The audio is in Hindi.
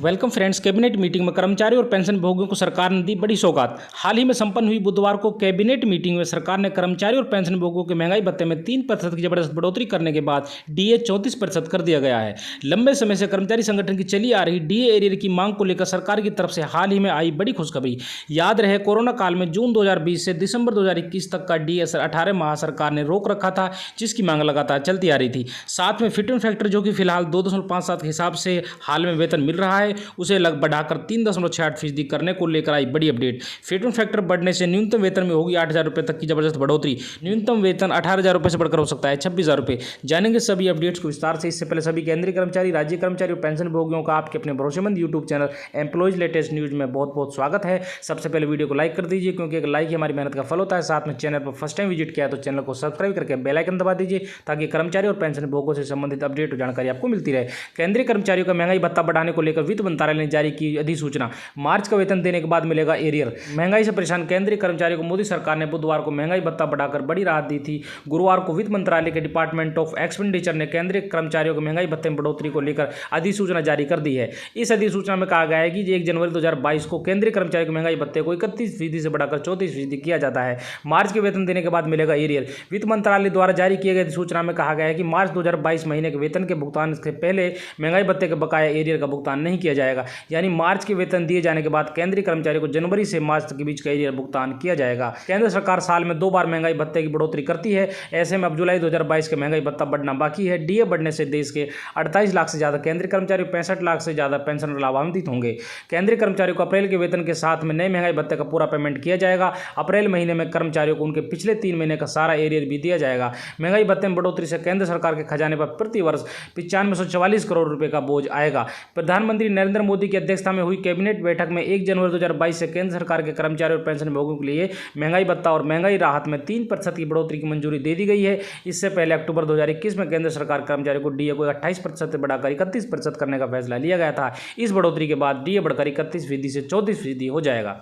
Welcome friends. कैबिनेट मीटिंग में कर्मचारियों और पेंशन भोगियों को सरकार ने दी बड़ी सौगात। हाल ही में संपन्न हुई बुधवार को कैबिनेट मीटिंग में सरकार ने कर्मचारियों और पेंशन भोगियों के महंगाई भत्ते में 3% की जबरदस्त बढ़ोतरी करने के बाद डीए 34% कर दिया गया है। लंबे समय से कर्मचारी संगठन की चली आ रही डीए एरियर की मांग को लेकर सरकार की तरफ से हाल ही में आई बड़ी खुशखबरी। याद रहे, कोरोना काल में जून 2020 से दिसंबर 2021 तक का डीए 18 माह सरकार ने रोक रखा था, जिसकी मांग लगातार चलती आ रही थी। साथ में फिटमेंट फैक्टर जो कि फिलहाल 2.57 के हिसाब से हाल में वेतन मिल रहा है, उसे बढ़ाकर 3.68% करने को लेकर आई बड़ी अपडेट। फिटमेंट फैक्टर बढ़ने से न्यूनतम वेतन में होगी 8,000 रुपये तक की जबरदस्त बढ़ोतरी। न्यूनतम वेतन 18,000 रुपये से बढ़कर हो सकता है 26,000 रुपये। जानेंगे सभी अपडेट्स को विस्तार से। इससे पहले सभी केंद्रीय कर्मचारी, राज्य कर्मचारी और पेंशन भोगियों का आपके अपने भरोसेमंद YouTube channel employees latest news में बहुत बहुत स्वागत है। सबसे पहले वीडियो को लाइक कर दीजिए, क्योंकि एक लाइक ही हमारी मेहनत का फल होता है। साथ में चैनल पर फर्स्ट टाइम विजिट किया है तो चैनल को सब्सक्राइब करके बेल आइकन दबा दीजिए, ताकि कर्मचारी और पेंशन भोगियों से संबंधित अपडेट और जानकारी आपको मिलती रहे। केंद्रीय कर्मचारियों का महंगाई भत्ता बढ़ाने को लेकर वित्त मंत्रालय ने जारी की अधिसूचना। मार्च का वेतन देने के बाद मिलेगा एरियर। महंगाई से परेशान केंद्रीय कर्मचारियों को मोदी सरकार ने बुधवार को महंगाई भत्ता बढ़ाकर बड़ी राहत दी थी। गुरुवार को वित्त मंत्रालय के डिपार्टमेंट ऑफ एक्सपेंडिचर ने केंद्रीय कर्मचारियों को महंगाई भत्ते में बढ़ोतरी को लेकर अधिसूचना जारी कर दी है। इस अधिसूचना में कहा गया है कि 1 जनवरी 2022 को केंद्रीय कर्मचारियों के महंगाई भत्ते को 31% से बढ़ाकर 34% किया जाता है। मार्च के वेतन देने के बाद मिलेगा एरियर। वित्त मंत्रालय द्वारा जारी किए गए अधिसूचना में कहा गया है कि मार्च 2022 महीने के वेतन के भुगतान से पहले महंगाई भत्ते के बकाया एरियर का भुगतान नहीं किया जाएगा। यानी मार्च के वेतन दिए जाने के बाद केंद्रीय कर्मचारियों को जनवरी से मार्च तक के बीच का एरियर भुगतान किया जाएगा। केंद्र सरकार साल में 2 बार महंगाई भत्ते की बढ़ोतरी करती है। ऐसे में अब जुलाई 2022 के महंगाई भत्ता बढ़ना बाकी है। डीए बढ़ने से देश के 48 लाख से ज्यादा केंद्रीय कर्मचारी, 65 लाख से ज्यादा पेंशनर लाभान्वित होंगे। केंद्रीय कर्मचारियों को अप्रैल के वेतन के साथ में नए महंगाई भत्ते का पूरा पेमेंट किया जाएगा। अप्रैल महीने में कर्मचारियों को उनके पिछले 3 महीने का सारा एरियर भी दिया जाएगा। महंगाई भत्ते में बढ़ोतरी से केंद्र सरकार के खजाने पर प्रति वर्ष 9544 करोड़ रुपए का बोझ आएगा। प्रधानमंत्री नरेंद्र मोदी की अध्यक्षता में हुई कैबिनेट बैठक में 1 जनवरी 2022 से केंद्र सरकार के कर्मचारियों और पेंशन भोगियों के लिए महंगाई भत्ता और महंगाई राहत में 3% की बढ़ोतरी की मंजूरी दे दी गई है। इससे पहले अक्टूबर 2021 में केंद्र सरकार कर्मचारियों को डीए को 28% से बढ़ाकर 31% करने का फैसला लिया गया था। इस बढ़ोतरी के बाद डीए बढ़कर 31% से 34% हो जाएगा।